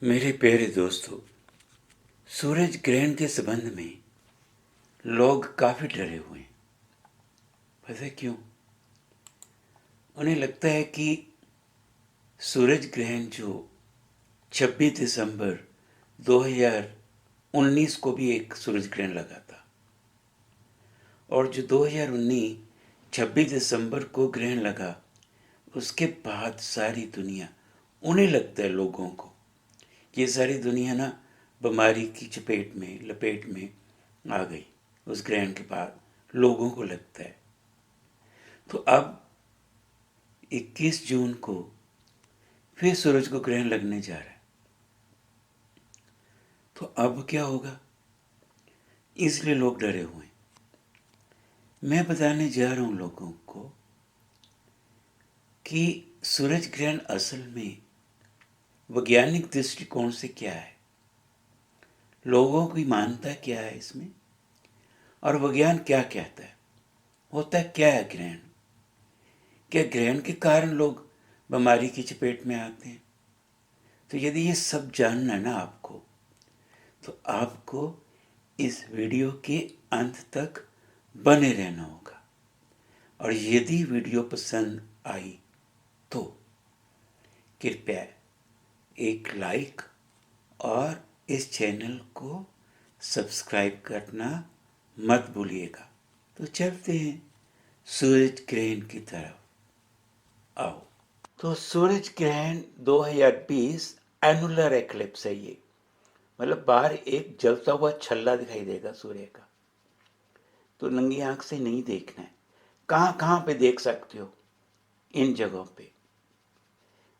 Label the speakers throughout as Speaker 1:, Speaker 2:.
Speaker 1: मेरे प्यारे दोस्तों, सूरज ग्रहण के संबंध में लोग काफ़ी डरे हुए हैं। पता है क्यों? उन्हें लगता है कि सूरज ग्रहण जो 26 दिसंबर 2019 को भी एक सूरज ग्रहण लगा था, और जो 2019 26 दिसंबर को ग्रहण लगा, उसके बाद सारी दुनिया, उन्हें लगता है लोगों को, ये सारी दुनिया ना बीमारी की लपेट में आ गई उस ग्रहण के बाद, लोगों को लगता है। तो अब 21 जून को फिर सूरज को ग्रहण लगने जा रहा है। तो अब क्या होगा, इसलिए लोग डरे हुए हैं। मैं बताने जा रहा हूं लोगों को कि सूरज ग्रहण असल में वैज्ञानिक दृष्टिकोण से क्या है, लोगों की मान्यता क्या है इसमें, और विज्ञान क्या कहता है। होता क्या है ग्रहण? क्या ग्रहण के कारण लोग बीमारी की चपेट में आते हैं? तो यदि ये सब जानना है ना आपको, तो आपको इस वीडियो के अंत तक बने रहना होगा। और यदि वीडियो पसंद आई तो कृपया एक लाइक और इस चैनल को सब्सक्राइब करना मत भूलिएगा। तो चलते हैं सूरज ग्रहण की तरफ। आओ। तो सूरज ग्रहण 2020 एनुलर एक्लिप्स है ये, मतलब बाहर एक जलता हुआ छल्ला दिखाई देगा सूर्य का। तो नंगी आंख से नहीं देखना है। कहाँ कहाँ पे देख सकते हो? इन जगहों पे।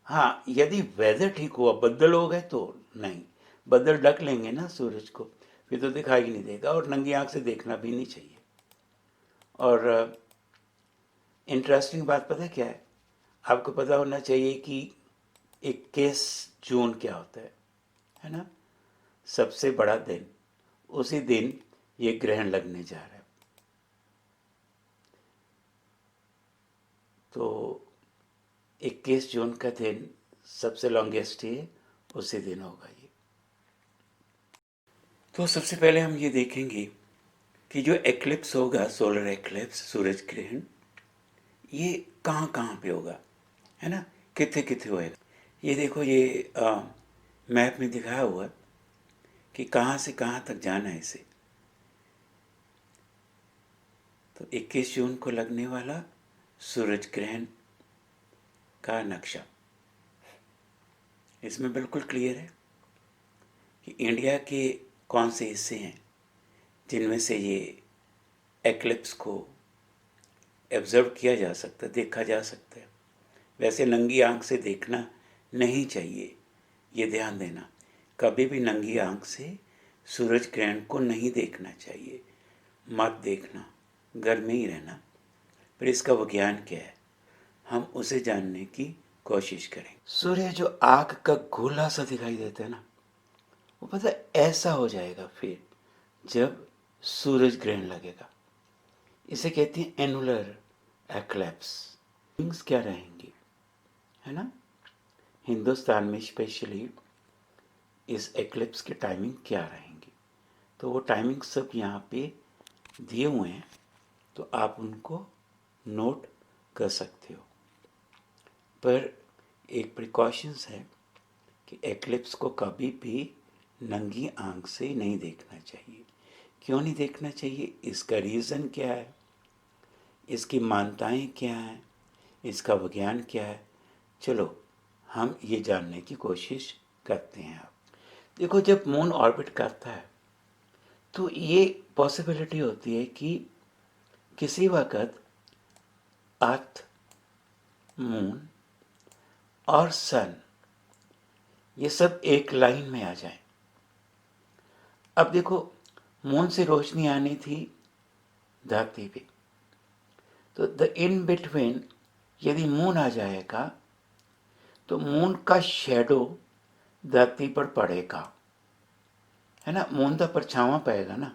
Speaker 1: हाँ, यदि वेदर ठीक हुआ, बदल हो गए तो नहीं, बदल ढक लेंगे ना सूरज को, फिर तो दिखाई नहीं देगा, और नंगी आंख से देखना भी नहीं चाहिए। और इंटरेस्टिंग बात पता है क्या है? आपको पता होना चाहिए कि 21 जून क्या होता है ना? सबसे बड़ा दिन। उसी दिन ये ग्रहण लगने जा रहा है। तो 21 जून का दिन सबसे लॉन्गेस्ट है, उसी दिन होगा ये। तो सबसे पहले हम ये देखेंगे कि जो एक्लिप्स होगा, सोलर एक्लिप्स, सूरज ग्रहण, ये कहाँ कहाँ पे होगा, है ना? कितने कितने होएगा। ये देखो, ये मैप में दिखाया हुआ है कि कहाँ से कहाँ तक जाना है इसे। तो 21 जून को लगने वाला सूरज ग्रहण का नक्शा इसमें बिल्कुल क्लियर है कि इंडिया के कौन से हिस्से हैं जिनमें से ये एक्लिप्स को ऑब्जर्व किया जा सकता है, देखा जा सकता है। वैसे नंगी आंख से देखना नहीं चाहिए, ये ध्यान देना। कभी भी नंगी आंख से सूरज ग्रहण को नहीं देखना चाहिए, मत देखना, घर में ही रहना। पर इसका विज्ञान क्या है, हम उसे जानने की कोशिश करें। सूर्य जो आग का गोला सा दिखाई देता है ना, वो पता है ऐसा हो जाएगा फिर जब सूरज ग्रहण लगेगा। इसे कहते हैं एनुलर एक्लिप्स। थिंग्स क्या रहेंगी, है ना? हिंदुस्तान में स्पेशली इस एक्लिप्स की टाइमिंग क्या रहेंगी, तो वो टाइमिंग सब यहाँ पे दिए हुए हैं, तो आप उनको नोट कर सकते हो। पर एक प्रिकॉशंस है कि एक्लिप्स को कभी भी नंगी आंख से नहीं देखना चाहिए। क्यों नहीं देखना चाहिए? इसका रीज़न क्या है, इसकी मान्यताएं क्या हैं, इसका विज्ञान क्या है, चलो हम ये जानने की कोशिश करते हैं। आप देखो, जब मून ऑर्बिट करता है तो ये पॉसिबिलिटी होती है कि किसी वक्त अर्थ, मून और सन ये सब एक लाइन में आ जाए। अब देखो, मून से रोशनी आनी थी धरती पे, तो द इन बिटवीन यदि मून आ जाएगा तो मून का शेडो धरती पर पड़ेगा, है ना? मून का परछावा पएगा ना,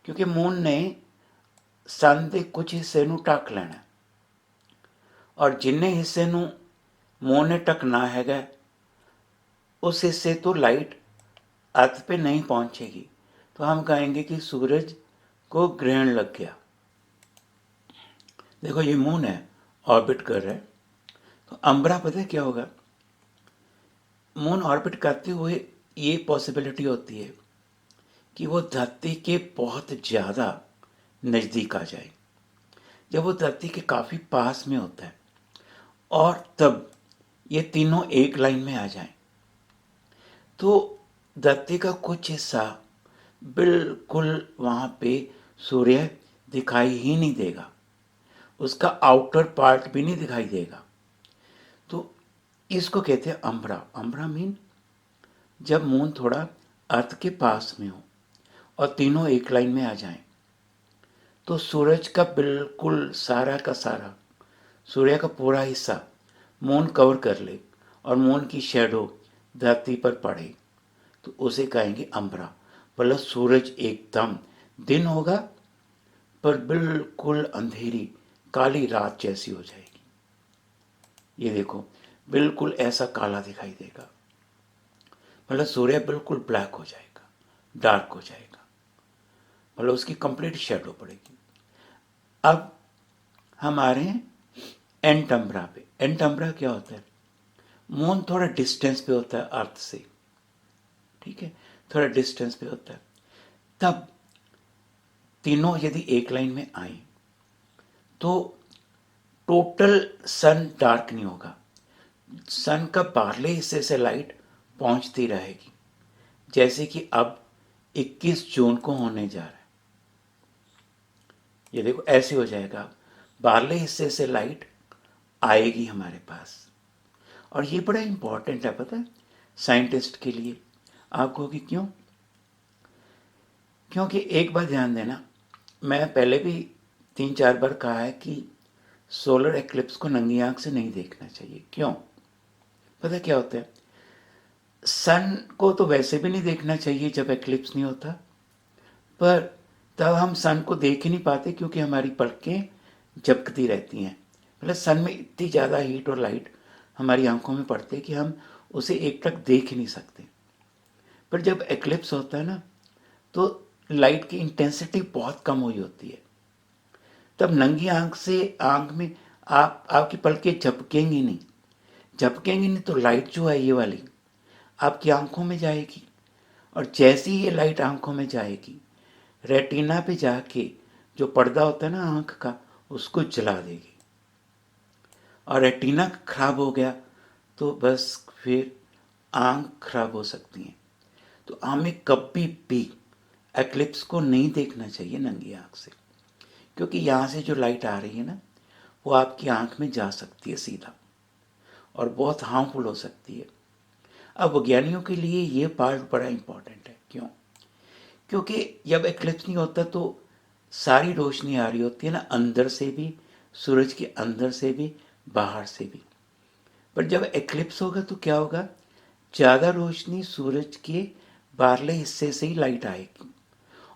Speaker 1: क्योंकि मून ने सन के कुछ हिस्से ਨੂੰ ਢੱਕ ਲੈਣਾ, और जिन्ने हिस्से ਨੂੰ मून ने ढकना हैगा उस हिस्से तो लाइट अर्थ पे नहीं पहुंचेगी, तो हम कहेंगे कि सूरज को ग्रहण लग गया। देखो ये मून है, ऑर्बिट कर रहा है, तो अंबरा पता है क्या होगा? मून ऑर्बिट करते हुए ये पॉसिबिलिटी होती है कि वो धरती के बहुत ज़्यादा नज़दीक आ जाए। जब वो धरती के काफ़ी पास में होता है और तब ये तीनों एक लाइन में आ जाएं, तो धरती का कुछ हिस्सा बिल्कुल वहाँ पे सूर्य दिखाई ही नहीं देगा, उसका आउटर पार्ट भी नहीं दिखाई देगा। तो इसको कहते हैं अंबरा। अंबरा मीन जब मून थोड़ा अर्थ के पास में हो और तीनों एक लाइन में आ जाएं, तो सूरज का बिल्कुल सारा का सारा, सूर्य का पूरा हिस्सा मून कवर कर ले और मून की शैडो धरती पर पड़े, तो उसे कहेंगे अंबरा। मतलब सूरज एकदम दिन होगा पर बिल्कुल अंधेरी काली रात जैसी हो जाएगी। ये देखो बिल्कुल ऐसा काला दिखाई देगा, मतलब सूर्य बिल्कुल ब्लैक हो जाएगा, डार्क हो जाएगा, मतलब उसकी कंप्लीट शेडो पड़ेगी। अब हम आ रहे हैं एंटम्ब्रा पे। एंटम्ब्रा क्या होता है? मून थोड़ा डिस्टेंस पे होता है अर्थ से, ठीक है, थोड़ा डिस्टेंस पे होता है। तब तीनों यदि एक लाइन में आए तो टोटल सन डार्क नहीं होगा, सन का बाहरले हिस्से से लाइट पहुंचती रहेगी, जैसे कि अब 21 जून को होने जा रहा है। ये देखो ऐसे हो जाएगा, बाहरले हिस्से से लाइट आएगी हमारे पास। और ये बड़ा इंपॉर्टेंट है पता है साइंटिस्ट के लिए। आप कहोगे क्यों? क्योंकि एक बात ध्यान देना, मैं पहले भी 3-4 बार कहा है कि सोलर एक्लिप्स को नंगी आंख से नहीं देखना चाहिए। क्यों? पता क्या होता है, सन को तो वैसे भी नहीं देखना चाहिए जब एक्लिप्स नहीं होता, पर तब हम सन को देख ही नहीं पाते क्योंकि हमारी पलकें झपकती रहती हैं। मतलब सन में इतनी ज़्यादा हीट और लाइट हमारी आंखों में पड़ती है कि हम उसे एक टक देख ही नहीं सकते। पर जब एक्लिप्स होता है ना, तो लाइट की इंटेंसिटी बहुत कम हुई होती है, तब नंगी आंख से आंख में आपकी पलकें झपकेंगी नहीं, झपकेंगी नहीं तो लाइट जो है ये वाली आपकी आंखों में जाएगी, और जैसे ही ये लाइट आंखों में जाएगी रेटिना पे जाके जो पर्दा होता है ना आंख का, उसको जला देगी। और रेटिना खराब हो गया तो बस फिर आंख खराब हो सकती है। तो हमें कभी भी एक्लिप्स को नहीं देखना चाहिए नंगी आंख से, क्योंकि यहाँ से जो लाइट आ रही है ना, वो आपकी आंख में जा सकती है सीधा और बहुत हार्मफुल हो सकती है। अब वैज्ञानिकों के लिए ये पार्ट बड़ा इंपॉर्टेंट है। क्यों? क्योंकि जब एक्लिप्स नहीं होता तो सारी रोशनी आ रही होती है ना, अंदर से भी, सूरज के अंदर से भी, बाहर से भी। पर जब एक्लिप्स होगा तो क्या होगा, ज़्यादा रोशनी सूरज के बाहरले हिस्से से ही लाइट आएगी,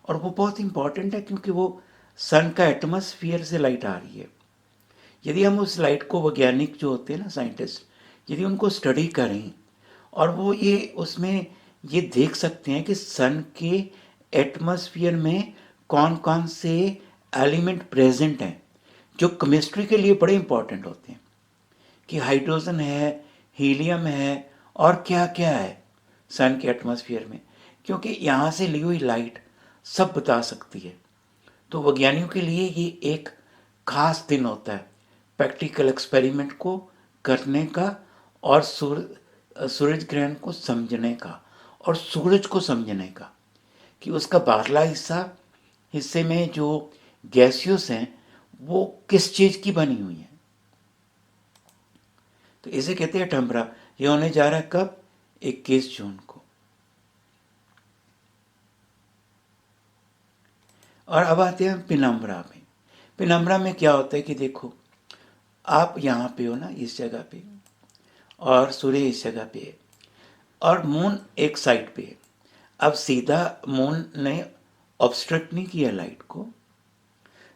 Speaker 1: और वो बहुत इंपॉर्टेंट है क्योंकि वो सन का एटमॉस्फेयर से लाइट आ रही है। यदि हम उस लाइट को, वैज्ञानिक जो होते हैं ना साइंटिस्ट, यदि उनको स्टडी करें और वो ये उसमें ये देख सकते हैं कि सन के एटमॉस्फेयर में कौन कौन से एलिमेंट प्रेजेंट हैं जो केमिस्ट्री के लिए बड़े इंपॉर्टेंट होते हैं, कि हाइड्रोजन है, हीलियम है और क्या क्या है सन के एटमॉस्फेयर में, क्योंकि यहाँ से ली हुई लाइट सब बता सकती है। तो वैज्ञानिकों के लिए ये एक खास दिन होता है प्रैक्टिकल एक्सपेरिमेंट को करने का और सूरज ग्रहण को समझने का और सूरज को समझने का, कि उसका बाहरला हिस्से में जो गैसियस हैं वो किस चीज़ की बनी हुई है। तो इसे कहते हैं टम्बरा। ये होने जा रहा है कब? 21 जून को। और अब आते हैं पिनम्बरा में। पिनम्बरा में क्या होता है कि देखो, आप यहाँ पे हो ना इस जगह पे, और सूर्य इस जगह पे है और मून एक साइड पे है। अब सीधा मून ने ऑब्स्ट्रक्ट नहीं किया लाइट को,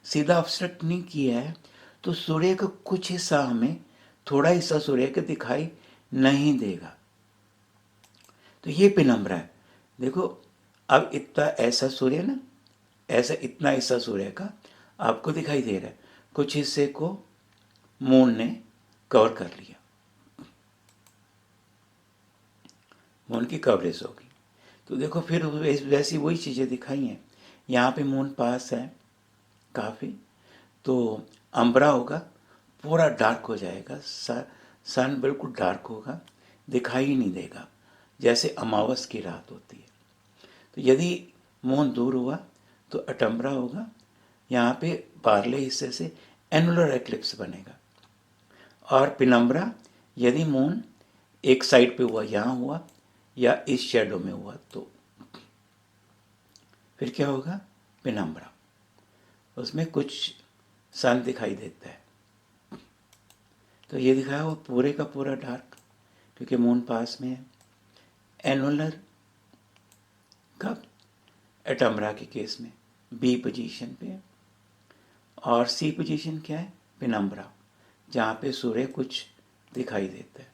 Speaker 1: सीधा ऑब्स्ट्रक्ट नहीं किया है, तो सूर्य का कुछ हिस्सा हमें, थोड़ा हिस्सा सूर्य का दिखाई नहीं देगा। तो ये पेनम्बरा है। देखो अब इतना ऐसा सूर्य ना, ऐसा इतना हिस्सा सूर्य का आपको दिखाई दे रहा है, कुछ हिस्से को मून ने कवर कर लिया, मून की कवरेज होगी। तो देखो फिर वैसी वही चीज़ें दिखाई हैं। यहाँ पे मून पास है काफ़ी, तो अंबरा होगा, पूरा डार्क हो जाएगा, सन बिल्कुल डार्क होगा, दिखाई ही नहीं देगा, जैसे अमावस की रात होती है। तो यदि मून दूर हुआ तो अटम्बरा होगा, यहाँ पे पार्ले हिस्से से एनुलर एक्लिप्स बनेगा। और पिनम्बरा यदि मून एक साइड पे हुआ, यहाँ हुआ या इस शेडो में हुआ, तो फिर क्या होगा, पिनम्बरा, उसमें कुछ सन दिखाई देता है। तो ये दिखाया वो पूरे का पूरा डार्क, क्योंकि मून पास में है। एनुलर कब, एटम्बरा के केस में बी पोजीशन पे, और सी पोजीशन क्या है, पिनम्बरा, जहाँ पे सूर्य कुछ दिखाई देता है।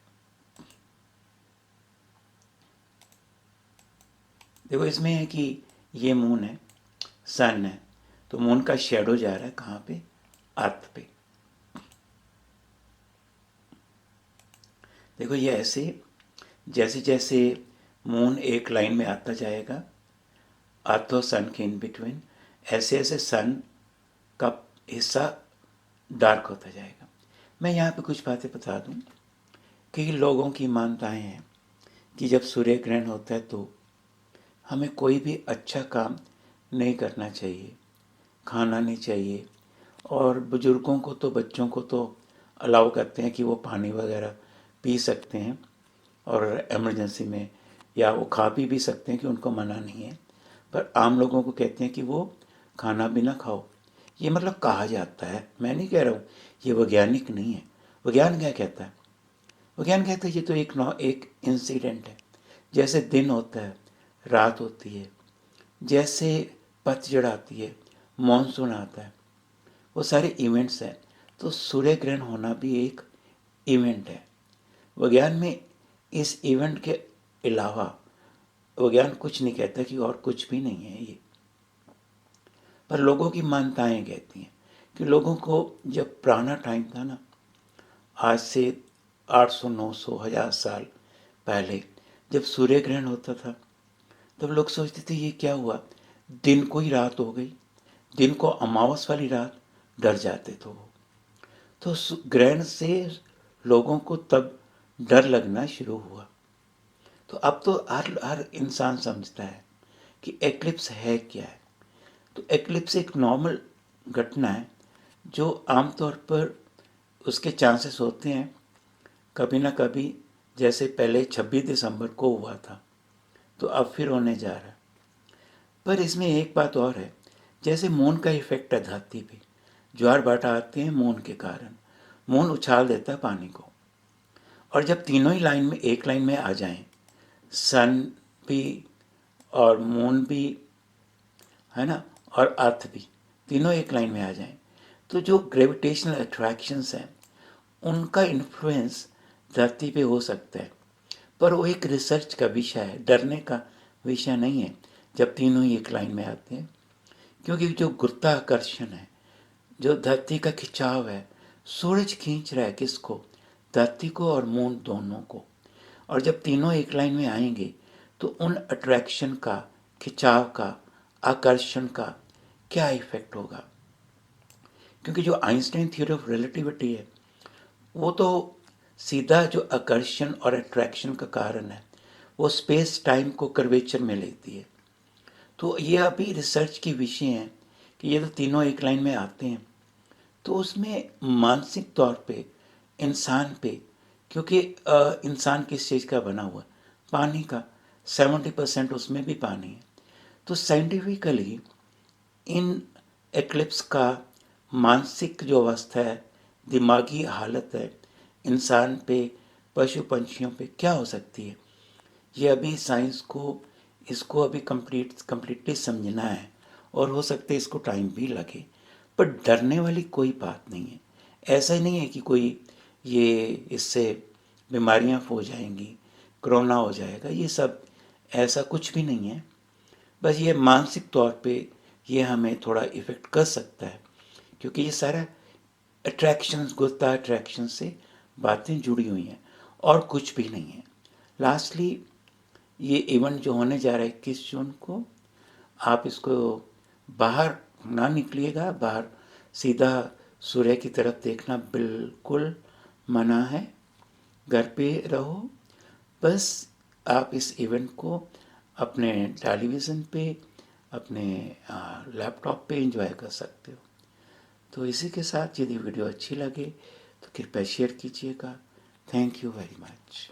Speaker 1: देखो इसमें है कि ये मून है, सन है, तो मून का शेडो जा रहा है कहाँ पे, अर्थ पे। देखो ये ऐसे जैसे जैसे मून एक लाइन में आता जाएगा अर्थ और सन के इन बिटवीन, ऐसे ऐसे सन का हिस्सा डार्क होता जाएगा। मैं यहाँ पे कुछ बातें बता दूँ कि लोगों की मान्यताएं हैं कि जब सूर्य ग्रहण होता है तो हमें कोई भी अच्छा काम नहीं करना चाहिए, खाना नहीं चाहिए, और बुज़ुर्गों को तो, बच्चों को तो अलाउ करते हैं कि वो पानी वगैरह पी सकते हैं और इमरजेंसी में, या वो खा पी भी सकते हैं कि उनको मना नहीं है, पर आम लोगों को कहते हैं कि वो खाना भी ना खाओ। ये मतलब कहा जाता है, मैं नहीं कह रहा हूँ, ये वैज्ञानिक नहीं है। विज्ञान क्या कहता है, विज्ञान कहता है ये तो एक इंसिडेंट है, जैसे दिन होता है, रात होती है, जैसे पतझड़ आती है, मॉनसून आता है, वो सारे इवेंट्स हैं। तो सूर्य ग्रहण होना भी एक इवेंट है। विज्ञान में इस इवेंट के अलावा विज्ञान कुछ नहीं कहता कि और कुछ भी नहीं है ये। पर लोगों की मान्यताएं कहती हैं कि लोगों को जब पुराना टाइम था ना, आज से 800 900 1000 साल पहले जब सूर्य ग्रहण होता था, तब लोग सोचते थे ये क्या हुआ, दिन को ही रात हो गई, दिन को अमावस वाली रात, डर जाते थे वो। तो ग्रहण से लोगों को तब डर लगना शुरू हुआ। तो अब तो हर इंसान समझता है कि एक्लिप्स है क्या है। तो एक्लिप्स एक नॉर्मल घटना है जो आमतौर पर उसके चांसेस होते हैं कभी ना कभी, जैसे पहले 26 दिसंबर को हुआ था, तो अब फिर होने जा रहा है। पर इसमें एक बात और है, जैसे मून का इफेक्ट है धरती पे, ज्वार भाटा आते हैं मून के कारण, मून उछाल देता है पानी को, और जब तीनों ही लाइन में, एक लाइन में आ जाएं, सन भी और मून भी, है ना, और अर्थ भी, तीनों एक लाइन में आ जाएं, तो जो ग्रेविटेशनल अट्रैक्शंस हैं उनका इन्फ्लुएंस धरती पे हो सकता है। पर वो एक रिसर्च का विषय है, डरने का विषय नहीं है जब तीनों ही एक लाइन में आते हैं। क्योंकि जो गुरुत्वाकर्षण है, जो धरती का खिंचाव है, सूरज खींच रहा है किसको, धरती को और मून दोनों को। और जब तीनों एक लाइन में आएंगे तो उन अट्रैक्शन का, खिंचाव का, आकर्षण का क्या इफेक्ट होगा। क्योंकि जो आइंस्टाइन थ्योरी ऑफ रिलेटिविटी है वो तो सीधा जो आकर्षण और अट्रैक्शन का कारण है वो स्पेस टाइम को कर्वेचर में लेती है। तो ये अभी रिसर्च की विषय हैं कि ये तो तीनों एक लाइन में आते हैं, तो उसमें मानसिक तौर पे इंसान पे, क्योंकि इंसान किस चीज़ का बना हुआ है, पानी का, 70% उसमें भी पानी है। तो साइंटिफिकली इन एक्लिप्स का मानसिक जो अवस्था है, दिमागी हालत है इंसान पे, पशु पंछियों पे क्या हो सकती है, ये अभी साइंस को इसको अभी कंप्लीटली समझना है, और हो सकता है इसको टाइम भी लगे। पर डरने वाली कोई बात नहीं है। ऐसा ही नहीं है कि कोई ये इससे बीमारियां हो जाएंगी, कोरोना हो जाएगा, ये सब ऐसा कुछ भी नहीं है। बस ये मानसिक तौर पे ये हमें थोड़ा इफ़ेक्ट कर सकता है, क्योंकि ये सारा अट्रैक्शंस, गुप्ता अट्रैक्शन से बातें जुड़ी हुई हैं और कुछ भी नहीं है। लास्टली ये इवेंट जो होने जा रहा है 21 जून को, आप इसको बाहर ना निकलिएगा, बाहर सीधा सूर्य की तरफ देखना बिल्कुल मना है, घर पे रहो। बस आप इस इवेंट को अपने टेलीविज़न पे, अपने लैपटॉप पे एंजॉय कर सकते हो। तो इसी के साथ यदि वीडियो अच्छी लगे तो कृपया शेयर कीजिएगा। Thank you very much.